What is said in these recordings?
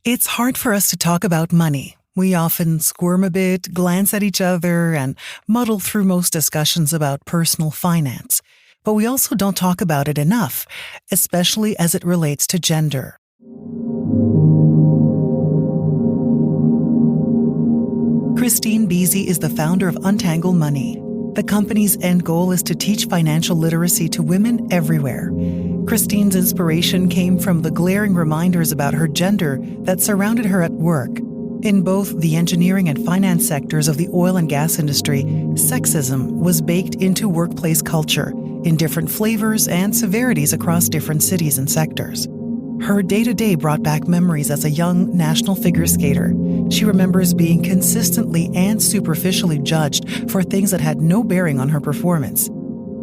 It's hard for us to talk about money. We often squirm a bit, glance at each other, and muddle through most discussions about personal finance. But we also don't talk about it enough, especially as it relates to gender. Kristine Beese is the founder of Untangle Money. The company's end goal is to teach financial literacy to women everywhere. Kristine's inspiration came from the glaring reminders about her gender that surrounded her at work. In both the engineering and finance sectors of the oil and gas industry, sexism was baked into workplace culture in different flavors and severities across different cities and sectors. Her day-to-day brought back memories as a young national figure skater. She remembers being consistently and superficially judged for things that had no bearing on her performance.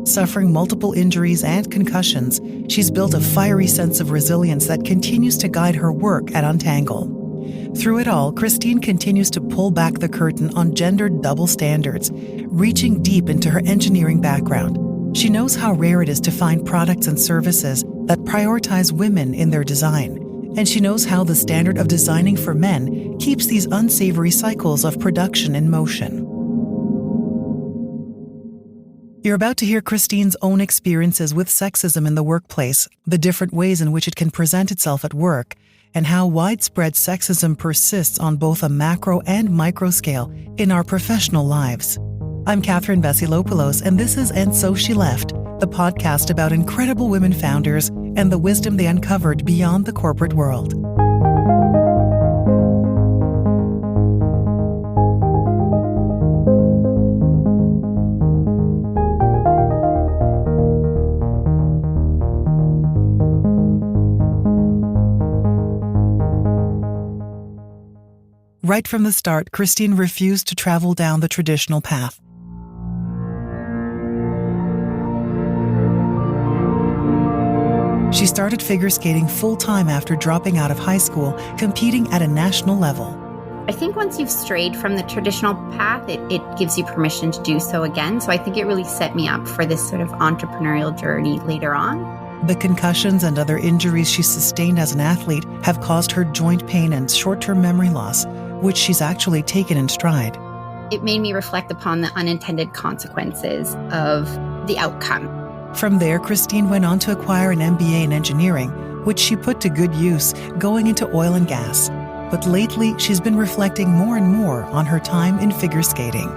Suffering multiple injuries and concussions, she's built a fiery sense of resilience that continues to guide her work at Untangle. Through it all, Kristine continues to pull back the curtain on gendered double standards, reaching deep into her engineering background. She knows how rare it is to find products and services that prioritize women in their design, and she knows how the standard of designing for men keeps these unsavory cycles of production in motion. You're about to hear Kristine's own experiences with sexism in the workplace, the different ways in which it can present itself at work, and how widespread sexism persists on both a macro and micro scale in our professional lives. I'm Catherine Vasilopoulos, and this is And So She Left, the podcast about incredible women founders and the wisdom they uncovered beyond the corporate world. Right from the start, Kristine refused to travel down the traditional path. She started figure skating full-time after dropping out of high school, competing at a national level. I think once you've strayed from the traditional path, it gives you permission to do so again. So I think it really set me up for this sort of entrepreneurial journey later on. The concussions and other injuries she sustained as an athlete have caused her joint pain and short-term memory loss, which she's actually taken in stride. It made me reflect upon the unintended consequences of the outcome. From there, Kristine went on to acquire an MBA in engineering, which she put to good use, going into oil and gas. But lately, she's been reflecting more and more on her time in figure skating.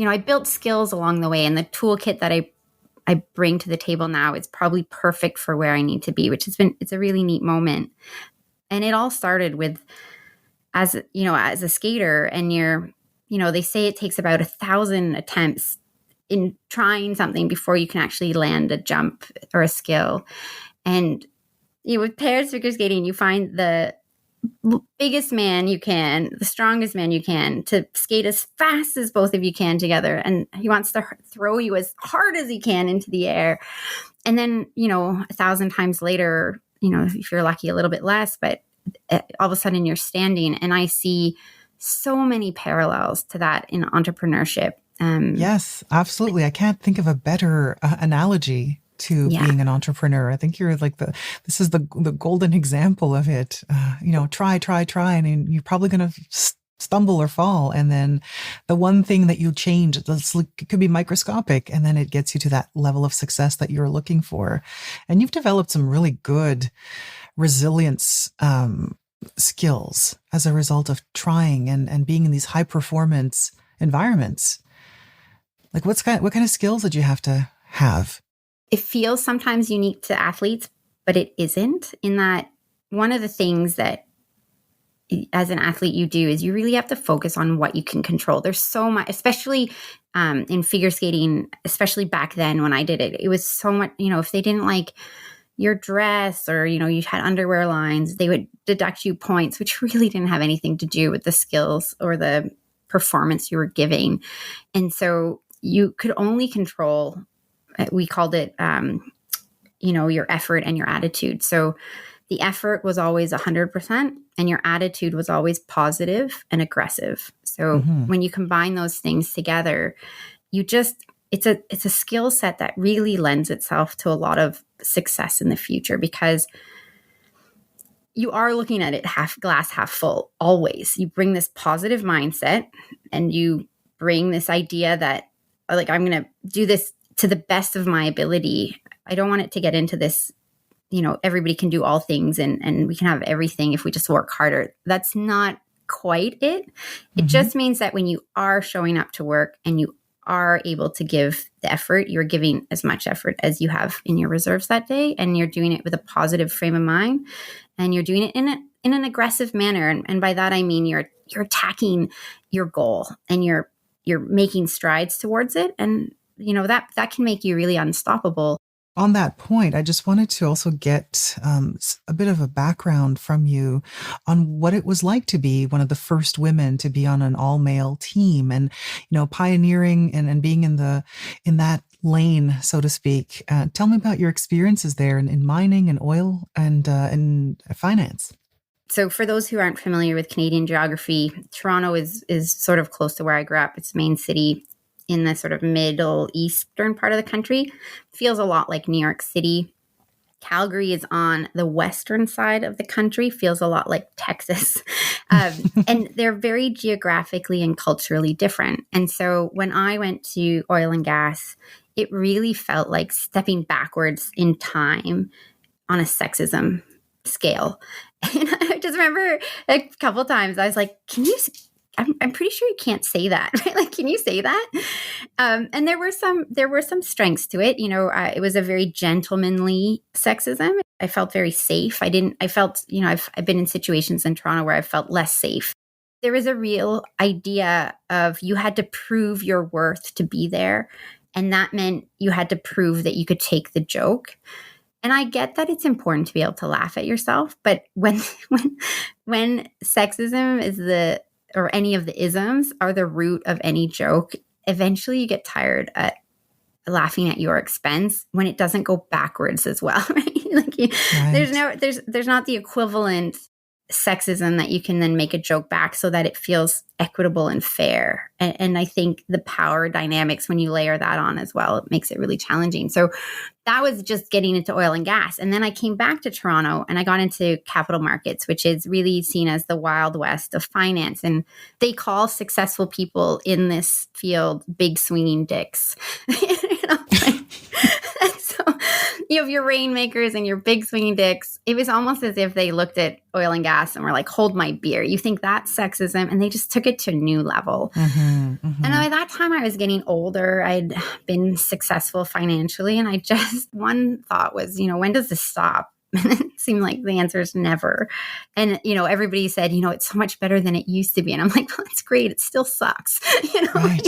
I built skills along the way, and the toolkit that I bring to the table now is probably perfect for where I need to be, it's a really neat moment. And it all started with, as a skater, and they say it takes about 1,000 attempts in trying something before you can actually land a jump or a skill. And with pairs figure skating, you find the biggest man you can, the strongest man you can, to skate as fast as both of you can together. And he wants to throw you as hard as he can into the air. And then, 1,000 times later, if you're lucky, a little bit less, but all of a sudden you're standing. And I see so many parallels to that in entrepreneurship. Yes, absolutely. I can't think of a better analogy to being an entrepreneur. I think you're like this is the golden example of it. Try, and you're probably going to stumble or fall. And then the one thing that you change, it could be microscopic, and then it gets you to that level of success that you're looking for. And you've developed some really good resilience skills as a result of trying and being in these high performance environments. Like what kind of skills did you have to have? It feels sometimes unique to athletes, but it isn't, in that one of the things that as an athlete you do is you really have to focus on what you can control. There's so much, especially in figure skating, especially back then when I did it, it was so much, if they didn't like your dress or, you had underwear lines, they would deduct you points, which really didn't have anything to do with the skills or the performance you were giving. And so you could only control, we called it, your effort and your attitude. So the effort was always 100% and your attitude was always positive and aggressive. So when you combine those things together, you just it's a skill set that really lends itself to a lot of success in the future, because you are looking at it glass half full always. You bring this positive mindset, and you bring this idea that, like, I'm going to do this to the best of my ability. I don't want it to get into this, everybody can do all things and we can have everything if we just work harder. That's not quite it. It just means that when you are showing up to work and you are able to give the effort, you're giving as much effort as you have in your reserves that day, and you're doing it with a positive frame of mind, and you're doing it in an aggressive manner. And by that I mean you're attacking your goal, and you're making strides towards it, and that can make you really unstoppable. On that point, I just wanted to also get a bit of a background from you on what it was like to be one of the first women to be on an all-male team, and pioneering and being in that lane, so to speak. Tell me about your experiences there in mining and oil and in finance. So for those who aren't familiar with Canadian geography, Toronto is sort of close to where I grew up. It's the main city in the sort of middle eastern part of the country. Feels a lot like New York City. Calgary is on the western side of the country, feels a lot like Texas. And they're very geographically and culturally different. And so when I went to oil and gas, it really felt like stepping backwards in time on a sexism scale. And I just remember a couple of times I was like, I'm pretty sure you can't say that, right? Like, can you say that? And there were some strengths to it. It was a very gentlemanly sexism. I felt very safe. I've been in situations in Toronto where I felt less safe. There was a real idea of you had to prove your worth to be there. And that meant you had to prove that you could take the joke. And I get that it's important to be able to laugh at yourself. But when sexism or any of the isms are the root of any joke, eventually you get tired at laughing at your expense when it doesn't go backwards as well. Right? Right. There's not the equivalent sexism that you can then make a joke back so that it feels equitable and fair. And I think the power dynamics, when you layer that on as well, it makes it really challenging. So that was just getting into oil and gas. And then I came back to Toronto and I got into capital markets, which is really seen as the Wild West of finance. And they call successful people in this field big swinging dicks. You have your rainmakers and your big swinging dicks. It was almost as if they looked at oil and gas and were like, hold my beer. You think that's sexism? And they just took it to a new level. And by that time I was getting older. I'd been successful financially. And one thought was, when does this stop? And it seemed like the answer is never. And, everybody said, it's so much better than it used to be. And I'm like, well, it's great. It still sucks. Right.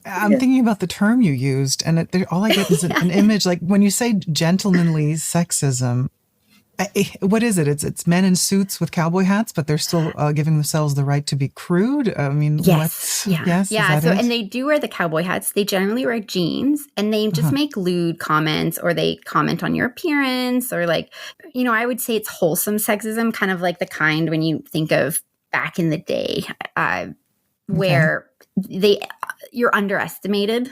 I'm thinking about the term you used, and all I get is an image. Like when you say gentlemanly sexism, what is it? It's men in suits with cowboy hats, but they're still giving themselves the right to be crude. I mean, yes. Yes. Yeah. So, and they do wear the cowboy hats. They generally wear jeans, and they just make lewd comments, or they comment on your appearance, or I would say it's wholesome sexism, kind of like the kind when you think of back in the day, where you're underestimated.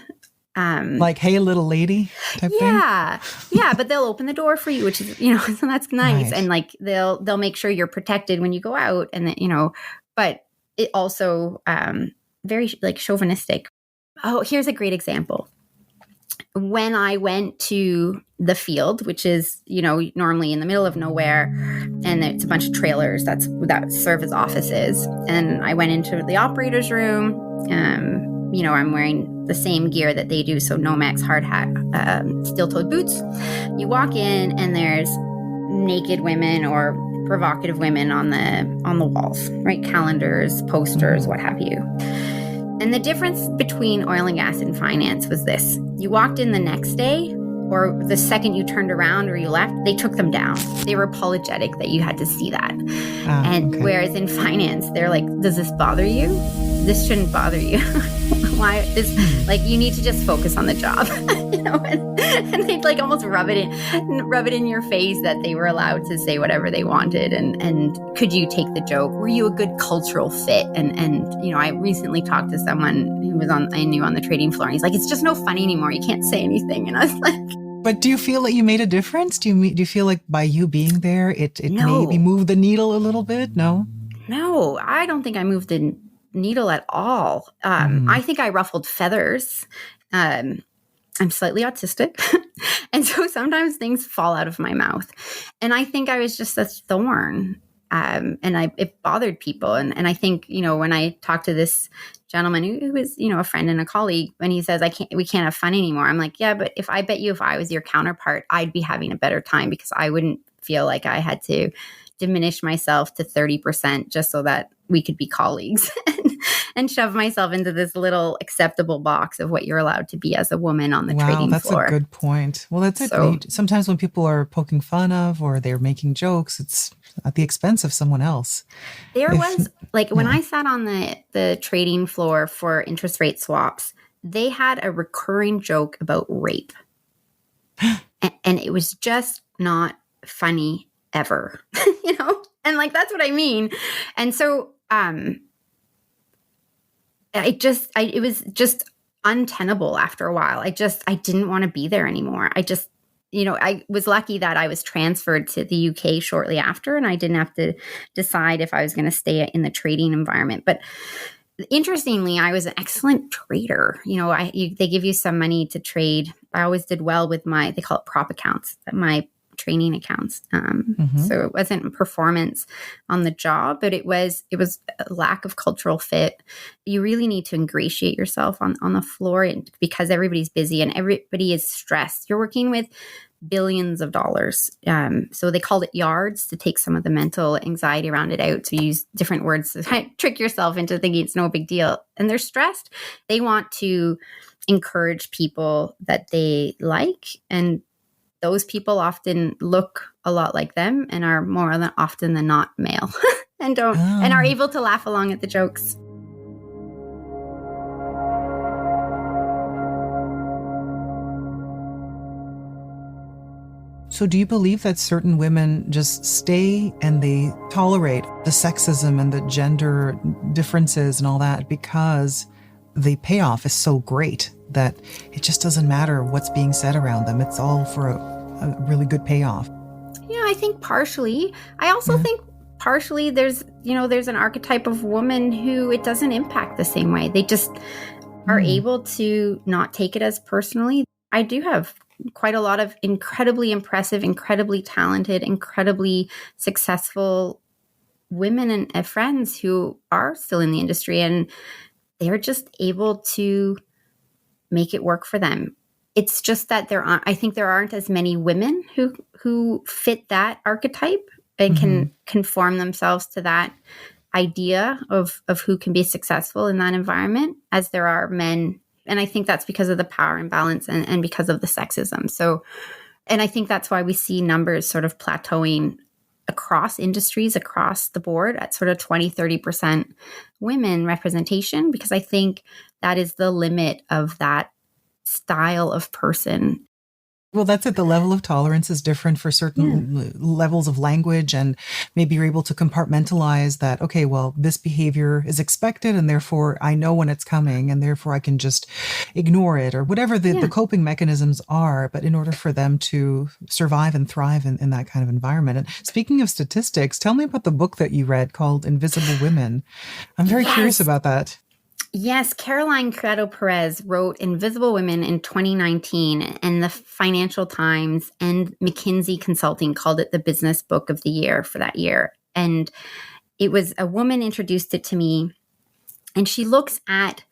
Like, hey, little lady type thing? Yeah, but they'll open the door for you, which is, so that's nice. Right. And they'll make sure you're protected when you go out, and that, but it also very chauvinistic. Oh, here's a great example. When I went to the field, which is, normally in the middle of nowhere, and it's a bunch of trailers that serve as offices. And I went into the operator's room. I'm wearing the same gear that they do. So Nomex, hard hat, steel-toed boots. You walk in and there's naked women or provocative women on the walls, right? Calendars, posters, what have you. And the difference between oil and gas and finance was this. You walked in the next day, or the second you turned around or you left, they took them down. They were apologetic that you had to see that. Whereas in finance, they're like, does this bother you? This shouldn't bother you. Why? You need to just focus on the job. and they'd like almost rub it in your face that they were allowed to say whatever they wanted. And could you take the joke? Were you a good cultural fit? And I recently talked to someone who I knew on the trading floor, and he's like, it's just no funny anymore. You can't say anything. And I was like, but do you feel that you made a difference? Do you feel like by you being there, it No. maybe moved the needle a little bit? No? No, I don't think I moved the needle at all. I think I ruffled feathers. I'm slightly autistic. And so sometimes things fall out of my mouth. And I think I was just a thorn. It bothered people. And I think, when I talked to this gentleman who was, a friend and a colleague, when he says, we can't have fun anymore. I'm like, yeah, but if I was your counterpart, I'd be having a better time because I wouldn't feel like I had to diminish myself to 30% just so that we could be colleagues and shove myself into this little acceptable box of what you're allowed to be as a woman on the trading that's floor. A good point. Well, that's it. Sometimes when people are poking fun of or they're making jokes, it's at the expense of someone else. When I sat on the trading floor for interest rate swaps, they had a recurring joke about rape. and it was just not funny ever, and that's what I mean. And so, it was just untenable after a while. I didn't want to be there anymore. I was lucky that I was transferred to the UK shortly after, and I didn't have to decide if I was going to stay in the trading environment. But interestingly, I was an excellent trader. They give you some money to trade. I always did well with they call it prop accounts, my training accounts. So it wasn't performance on the job, but it was a lack of cultural fit. You really need to ingratiate yourself on the floor because everybody's busy and everybody is stressed. You're working with billions of dollars. So they called it yards to take some of the mental anxiety around it out, to use different words to trick yourself into thinking it's no big deal. And they're stressed. They want to encourage people that they like, and those people often look a lot like them and are more often than not male and are able to laugh along at the jokes. So do you believe that certain women just stay and they tolerate the sexism and the gender differences and all that because the payoff is so great that it just doesn't matter what's being said around them? It's all for a really good payoff. Yeah, I think partially. I also think partially there's an archetype of woman who it doesn't impact the same way. They just are able to not take it as personally. I do have quite a lot of incredibly impressive, incredibly talented, incredibly successful women and friends who are still in the industry, and they're just able to make it work for them. It's just that I think there aren't as many women who fit that archetype and can conform themselves to that idea of who can be successful in that environment as there are men. And I think that's because of the power imbalance and because of the sexism. So, and I think that's why we see numbers sort of plateauing across industries, across the board at sort of 20-30% women representation, because I think that is the limit of that style of person. Well, that's it. The level of tolerance is different for certain levels of language, and maybe you're able to compartmentalize that. Okay, well, this behavior is expected, and therefore I know when it's coming, and therefore I can just ignore it, or whatever the coping mechanisms are. But in order for them to survive and thrive in that kind of environment. And speaking of statistics, tell me about the book that you read called Invisible Women. I'm very curious about that. Yes, Caroline Criado Perez wrote Invisible Women in 2019, and the Financial Times and McKinsey Consulting called it the business book of the year for that year. And it was a woman introduced it to me, and she looks at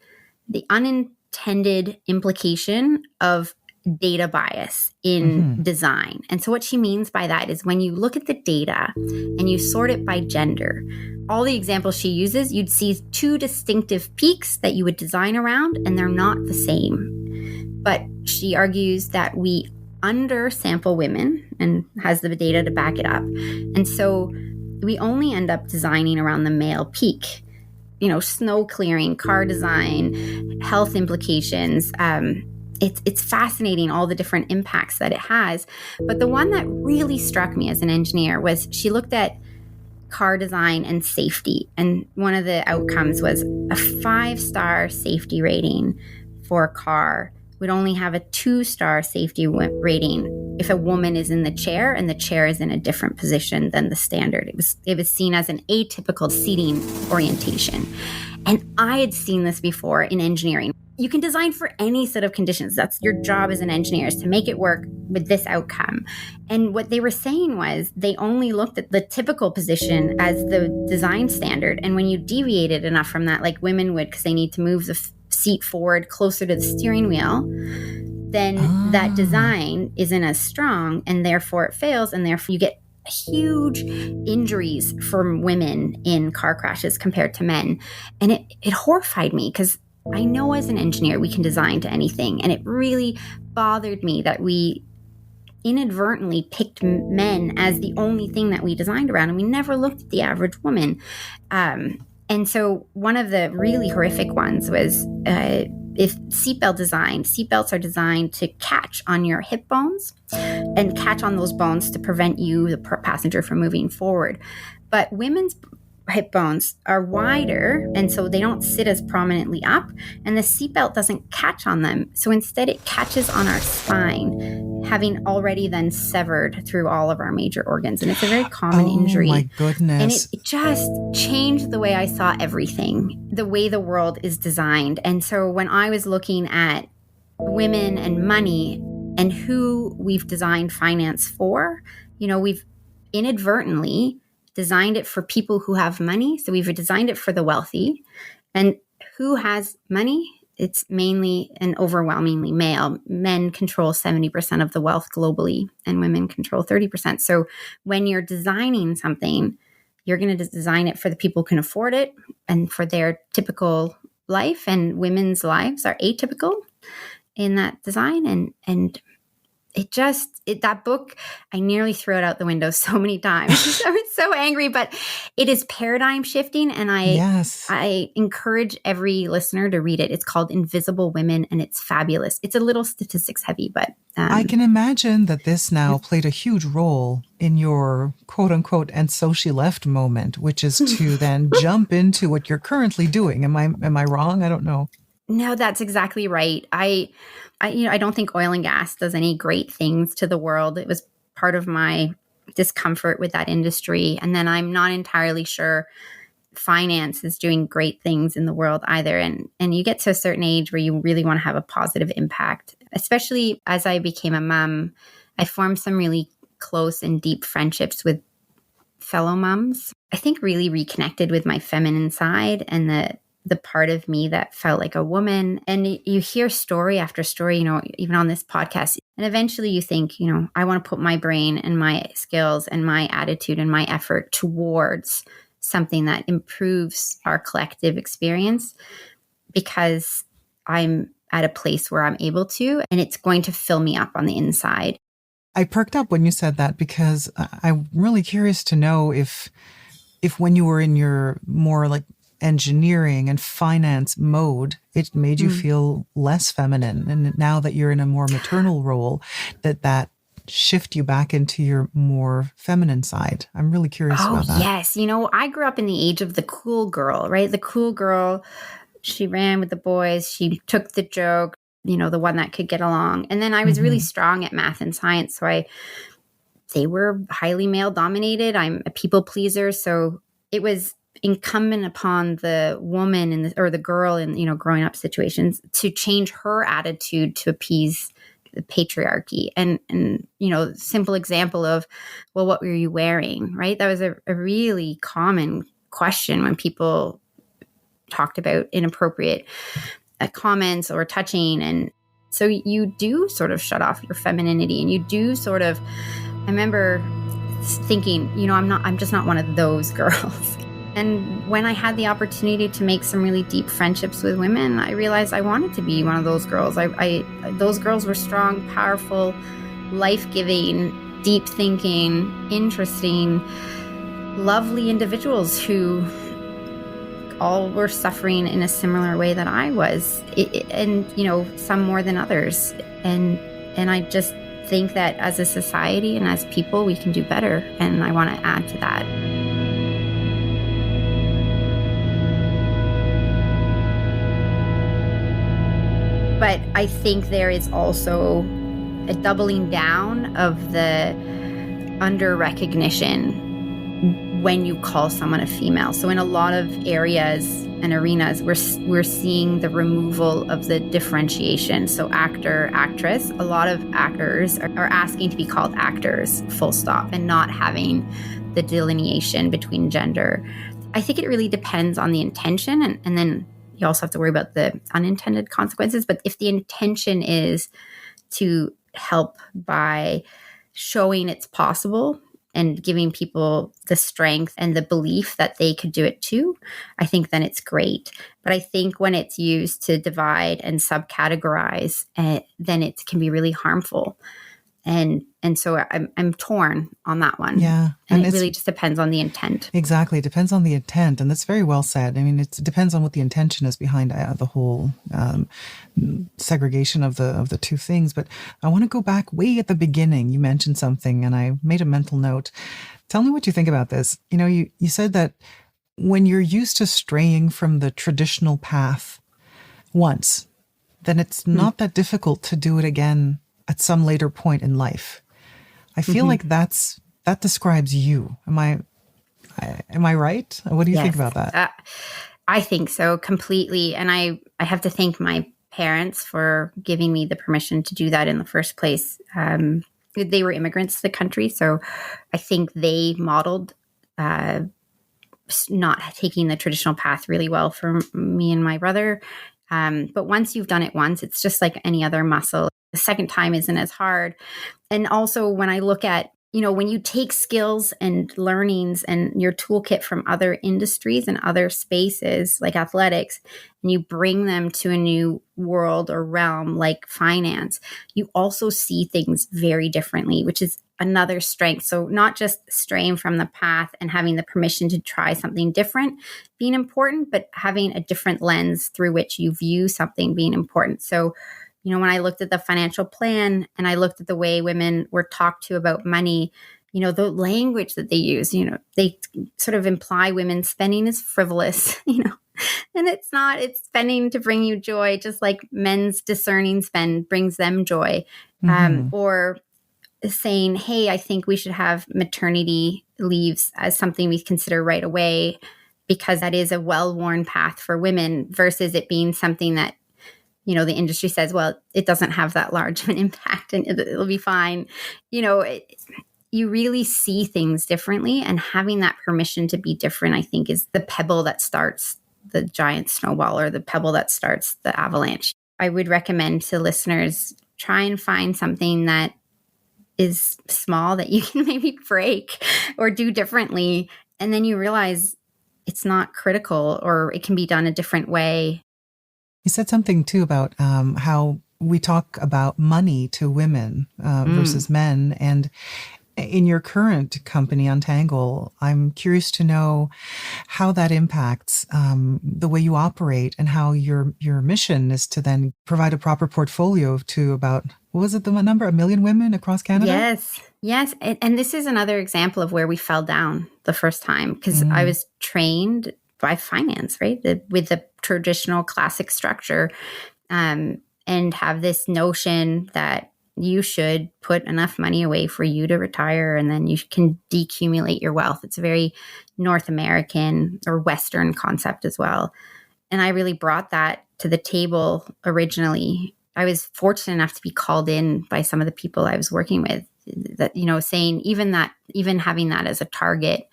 the unintended implication of data bias in design. And so what she means by that is when you look at the data and you sort it by gender, all the examples she uses, you'd see two distinctive peaks that you would design around, and they're not the same. But she argues that we undersample women and has the data to back it up. And so we only end up designing around the male peak. Snow clearing, car design, health implications, it's fascinating, all the different impacts that it has. But the one that really struck me as an engineer was she looked at car design and safety. And one of the outcomes was a 5-star safety rating for a car would only have a 2-star safety rating if a woman is in the chair and the chair is in a different position than the standard. It was seen as an atypical seating orientation. And I had seen this before in engineering. You can design for any set of conditions. That's your job as an engineer, is to make it work with this outcome. And what they were saying was they only looked at the typical position as the design standard. And when you deviated enough from that, like women would, because they need to move the seat forward closer to the steering wheel, then that design isn't as strong, and therefore it fails, and therefore you get huge injuries from women in car crashes compared to men. And it horrified me, because I know as an engineer we can design to anything, and it really bothered me that we inadvertently picked men as the only thing that we designed around, and we never looked at the average woman. And so one of the really horrific ones was if seatbelts are designed to catch on your hip bones and catch on those bones to prevent you, the passenger, from moving forward. But women's hip bones are wider, and so they don't sit as prominently up, and the seatbelt doesn't catch on them. So instead it catches on our spine, having already then severed through all of our major organs. And it's a very common injury. Oh my goodness. And it just changed the way I saw everything, the way the world is designed. And so when I was looking at women and money and who we've designed finance for, we've inadvertently designed it for people who have money. So we've designed it for the wealthy. And who has money? It's mainly and overwhelmingly male. Men control 70% of the wealth globally, and women control 30%. So when you're designing something, you're going to design it for the people who can afford it and for their typical life. And women's lives are atypical in that design. And that book, I nearly threw it out the window so many times. I was so angry, but it is paradigm shifting. And I encourage every listener to read it. It's called Invisible Women, and it's fabulous. It's a little statistics heavy, but I can imagine that this now played a huge role in your quote unquote "and so she left" moment, which is to then jump into what you're currently doing. Am I wrong? I don't know. No, that's exactly right. I don't think oil and gas does any great things to the world. It was part of my discomfort with that industry. And then I'm not entirely sure finance is doing great things in the world either. And you get to a certain age where you really want to have a positive impact. Especially as I became a mom, I formed some really close and deep friendships with fellow moms. I think really reconnected with my feminine side and the part of me that felt like a woman. And you hear story after story, even on this podcast. And eventually you think, I want to put my brain and my skills and my attitude and my effort towards something that improves our collective experience, because I'm at a place where I'm able to, and it's going to fill me up on the inside. I perked up when you said that, because I'm really curious to know if when you were in your more like engineering and finance mode, it made you feel less feminine. And now that you're in a more maternal role, that shift you back into your more feminine side. I'm really curious about that. Yes. I grew up in the age of the cool girl, right? The cool girl, she ran with the boys. She took the joke, the one that could get along. And then I was really strong at math and science. So they were highly male dominated. I'm a people pleaser. So it was incumbent upon the woman or the girl in growing up situations to change her attitude to appease the patriarchy. And simple example of, well, what were you wearing, right? That was a really common question when people talked about inappropriate comments or touching. And so you do sort of shut off your femininity, and you do sort of, I remember thinking, I'm just not one of those girls. And when I had the opportunity to make some really deep friendships with women, I realized I wanted to be one of those girls. Those girls were strong, powerful, life-giving, deep-thinking, interesting, lovely individuals who all were suffering in a similar way that I was, and some more than others. And I just think that as a society and as people, we can do better. And I want to add to that. But I think there is also a doubling down of the under recognition when you call someone a female. So in a lot of areas and arenas, we're seeing the removal of the differentiation. So actor, actress, a lot of actors are asking to be called actors, full stop, and not having the delineation between gender. I think it really depends on the intention, and then you also have to worry about the unintended consequences. But if the intention is to help by showing it's possible and giving people the strength and the belief that they could do it too, I think then it's great. But I think when it's used to divide and subcategorize, then it can be really harmful. And so I'm torn on that one. Yeah. And it really just depends on the intent. Exactly. It depends on the intent. And that's very well said. I mean, it depends on what the intention is behind the whole segregation of the two things. But I want to go back way at the beginning. You mentioned something and I made a mental note. Tell me what you think about this. You said that when you're used to straying from the traditional path once, then it's not that difficult to do it again at some later point in life. I feel like that describes you. Am I right? What do you think about that? I think so completely. And I have to thank my parents for giving me the permission to do that in the first place. They were immigrants to the country. So I think they modeled not taking the traditional path really well for me and my brother. But once you've done it once, it's just like any other muscle. The second time isn't as hard. And also when I look at, when you take skills and learnings and your toolkit from other industries and other spaces like athletics, and you bring them to a new world or realm like finance, you also see things very differently, which is another strength. So not just straying from the path and having the permission to try something different being important, but having a different lens through which you view something being important. So when I looked at the financial plan and I looked at the way women were talked to about money, the language that they use, they sort of imply women's spending is frivolous, and it's not, it's spending to bring you joy, just like men's discerning spend brings them joy. Or saying, hey, I think we should have maternity leaves as something we consider right away because that is a well-worn path for women versus it being something that the industry says, well, it doesn't have that large of an impact and it'll be fine. You really see things differently, and having that permission to be different, I think, is the pebble that starts the giant snowball or the pebble that starts the avalanche. I would recommend to listeners, try and find something that is small that you can maybe break or do differently. And then you realize it's not critical or it can be done a different way. You said something too about how we talk about money to women versus men. And in your current company, Untangle, I'm curious to know how that impacts the way you operate and how your mission is to then provide a proper portfolio to about, what was it, the number, 1 million women across Canada? Yes. And this is another example of where we fell down the first time because I was trained by finance, right? With the traditional classic structure, and have this notion that you should put enough money away for you to retire and then you can decumulate your wealth. It's a very North American or Western concept as well. And I really brought that to the table originally. I was fortunate enough to be called in by some of the people I was working with that, saying even having that as a target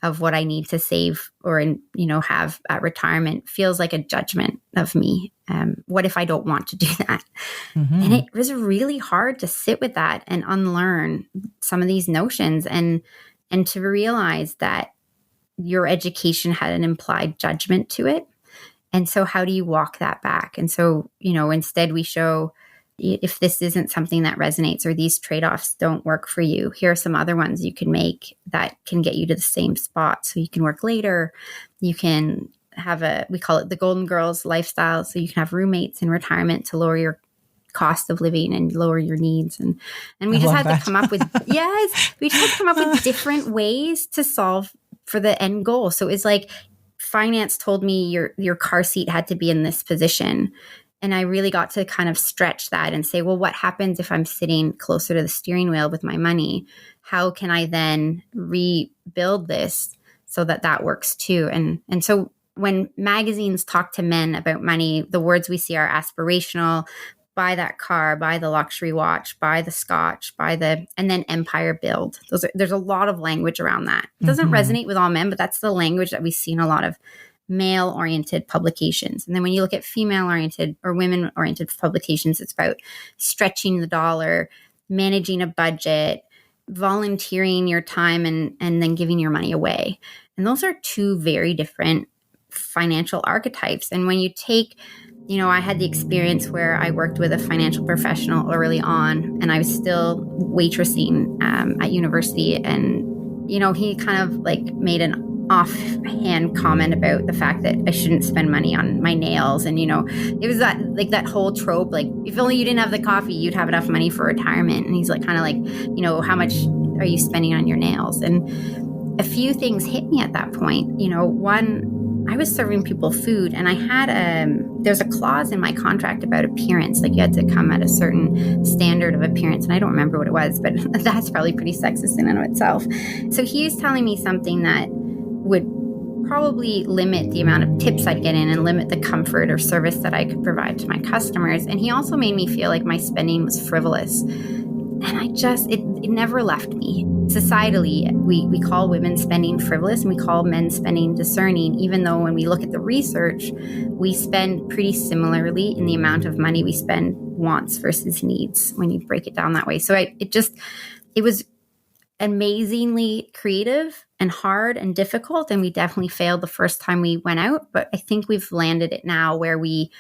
of what I need to save or, have at retirement feels like a judgment of me. What if I don't want to do that? And it was really hard to sit with that and unlearn some of these notions and to realize that your education had an implied judgment to it. And so how do you walk that back? And so, instead we show, if this isn't something that resonates or these trade-offs don't work for you, here are some other ones you can make that can get you to the same spot. So you can work later, you can we call it the Golden Girls lifestyle. So you can have roommates in retirement to lower your cost of living and lower your needs. And we just had to come up with, we just had to come up with different ways to solve for the end goal. So it's like finance told me your car seat had to be in this position. And I really got to kind of stretch that and say, well, what happens if I'm sitting closer to the steering wheel with my money? How can I then rebuild this so that works too? And so when magazines talk to men about money, the words we see are aspirational: buy that car, buy the luxury watch, buy the scotch, and then empire build. There's a lot of language around that. It doesn't resonate with all men, but that's the language that we see in a lot of male-oriented publications. And then when you look at female-oriented or women-oriented publications, it's about stretching the dollar, managing a budget, volunteering your time, and then giving your money away. And those are two very different financial archetypes. And when you take, I had the experience where I worked with a financial professional early on, and I was still waitressing at university. And, he kind of like made an offhand comment about the fact that I shouldn't spend money on my nails. And, it was that whole trope, like, if only you didn't have the coffee, you'd have enough money for retirement. And he's like, kind of like, how much are you spending on your nails? And a few things hit me at that point. One, I was serving people food, and I had there's a clause in my contract about appearance, like you had to come at a certain standard of appearance, and I don't remember what it was, but that's probably pretty sexist in and of itself. So he was telling me something that would probably limit the amount of tips I'd get in and limit the comfort or service that I could provide to my customers. And he also made me feel like my spending was frivolous. And it never left me. Societally, we call women spending frivolous, and we call men spending discerning, even though when we look at the research, we spend pretty similarly in the amount of money we spend wants versus needs when you break it down that way. So it was amazingly creative and hard and difficult, and we definitely failed the first time we went out, but I think we've landed it now where we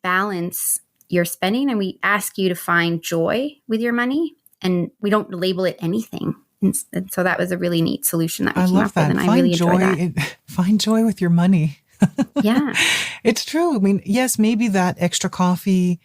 balance your spending and we ask you to find joy with your money, and we don't label it anything. And so that was a really neat solution that we came up with, and I really enjoyed that. Find joy with your money. Yeah. It's true. I mean, yes, maybe that extra coffee,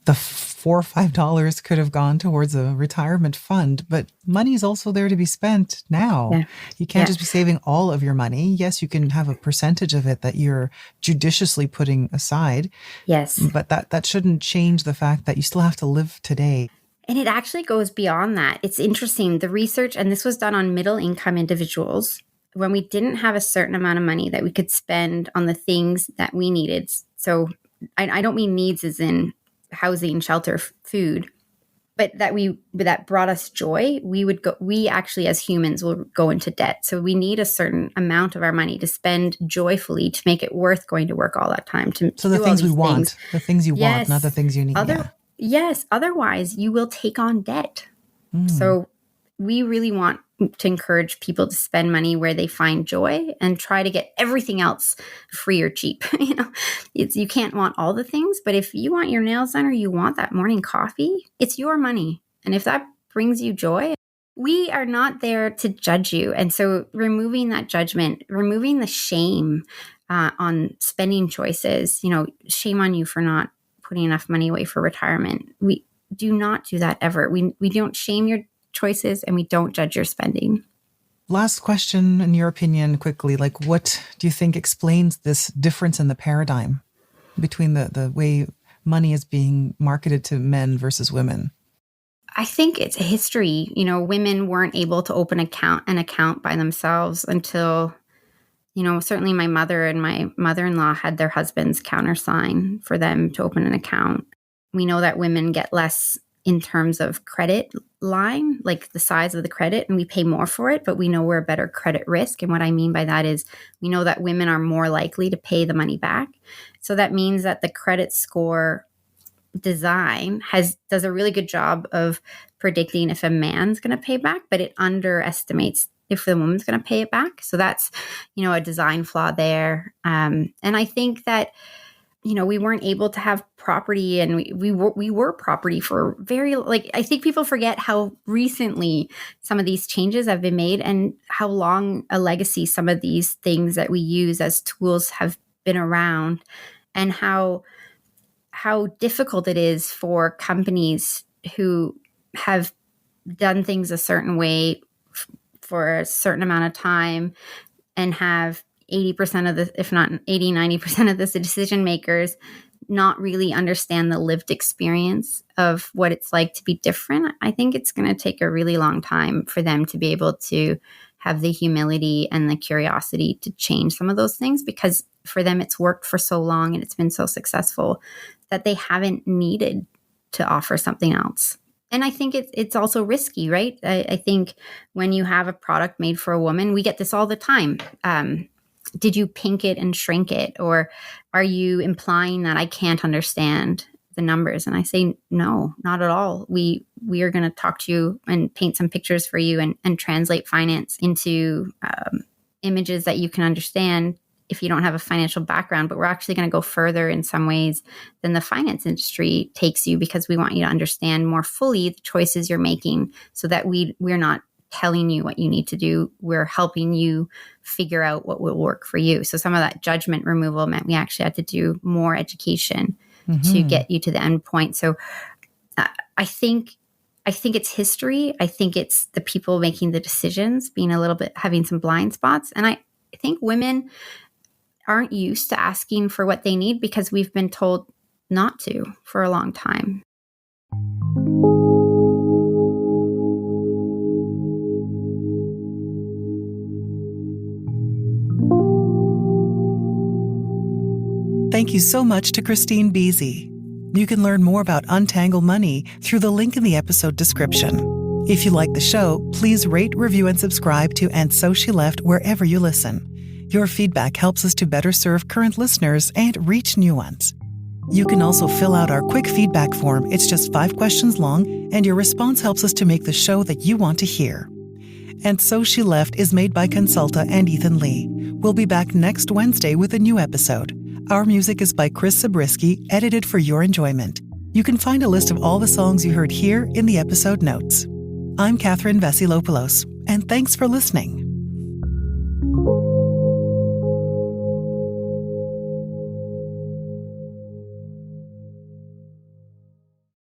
the $4 or $5 could have gone towards a retirement fund, but money is also there to be spent now. Yeah. You can't just be saving all of your money. Yes, you can have a percentage of it that you're judiciously putting aside. Yes. But that shouldn't change the fact that you still have to live today. And it actually goes beyond that. It's interesting. The research, and this was done on middle income individuals, when we didn't have a certain amount of money that we could spend on the things that we needed. So I don't mean needs as in housing, shelter, food, but that brought us joy. We actually as humans will go into debt. So we need a certain amount of our money to spend joyfully to make it worth going to work all that time. So the things we want, the things you want, not the things you need. Yes. Otherwise you will take on debt. So we really want to encourage people to spend money where they find joy and try to get everything else free or cheap. You can't want all the things, but if you want your nails done or you want that morning coffee, it's your money. And if that brings you joy, we are not there to judge you. And so removing that judgment, removing the shame on spending choices, shame on you for not putting enough money away for retirement. We do not do that ever. We don't shame your choices, and we don't judge your spending. Last question, in your opinion, quickly, what do you think explains this difference in the paradigm between the way money is being marketed to men versus women? I think it's a history. Women weren't able to open an account by themselves until, certainly my mother and my mother-in-law had their husbands countersign for them to open an account. We know that women get less in terms of credit line, like the size of the credit, and we pay more for it, but we know we're a better credit risk. And what I mean by that is we know that women are more likely to pay the money back. So that means that the credit score design does a really good job of predicting if a man's going to pay back, but it underestimates if the woman's going to pay it back. So that's, a design flaw there. And I think that we weren't able to have property, and we were property for very, I think people forget how recently some of these changes have been made and how long a legacy some of these things that we use as tools have been around, and how difficult it is for companies who have done things a certain way for a certain amount of time and have 80% of the, if not 80, 90% of the decision makers not really understand the lived experience of what it's like to be different. I think it's going to take a really long time for them to be able to have the humility and the curiosity to change some of those things, because for them it's worked for so long and it's been so successful that they haven't needed to offer something else. And I think it's also risky, right? I think when you have a product made for a woman, we get this all the time. Did you pink it and shrink it? Or are you implying that I can't understand the numbers? And I say, no, not at all. We are going to talk to you and paint some pictures for you and translate finance into images that you can understand if you don't have a financial background. But we're actually going to go further in some ways than the finance industry takes you, because we want you to understand more fully the choices you're making, so that we're not telling you what you need to do. We're helping you figure out what will work for you. So some of that judgment removal meant we actually had to do more education to get you to the end point. So I think it's history. I think it's the people making the decisions being a little bit, having some blind spots. And I think women aren't used to asking for what they need because we've been told not to for a long time. Thank you so much to Kristine Beese. You can learn more about Untangle Money through the link in the episode description. If you like the show, please rate, review, and subscribe to And So She Left wherever you listen. Your feedback helps us to better serve current listeners and reach new ones. You can also fill out our quick feedback form. It's just 5 questions long, and your response helps us to make the show that you want to hear. And So She Left is made by Cansulta and Ethan Lee. We'll be back next Wednesday with a new episode. Our music is by Chris Zabriskie, edited for your enjoyment. You can find a list of all the songs you heard here in the episode notes. I'm Catherine Vasilopoulos, and thanks for listening.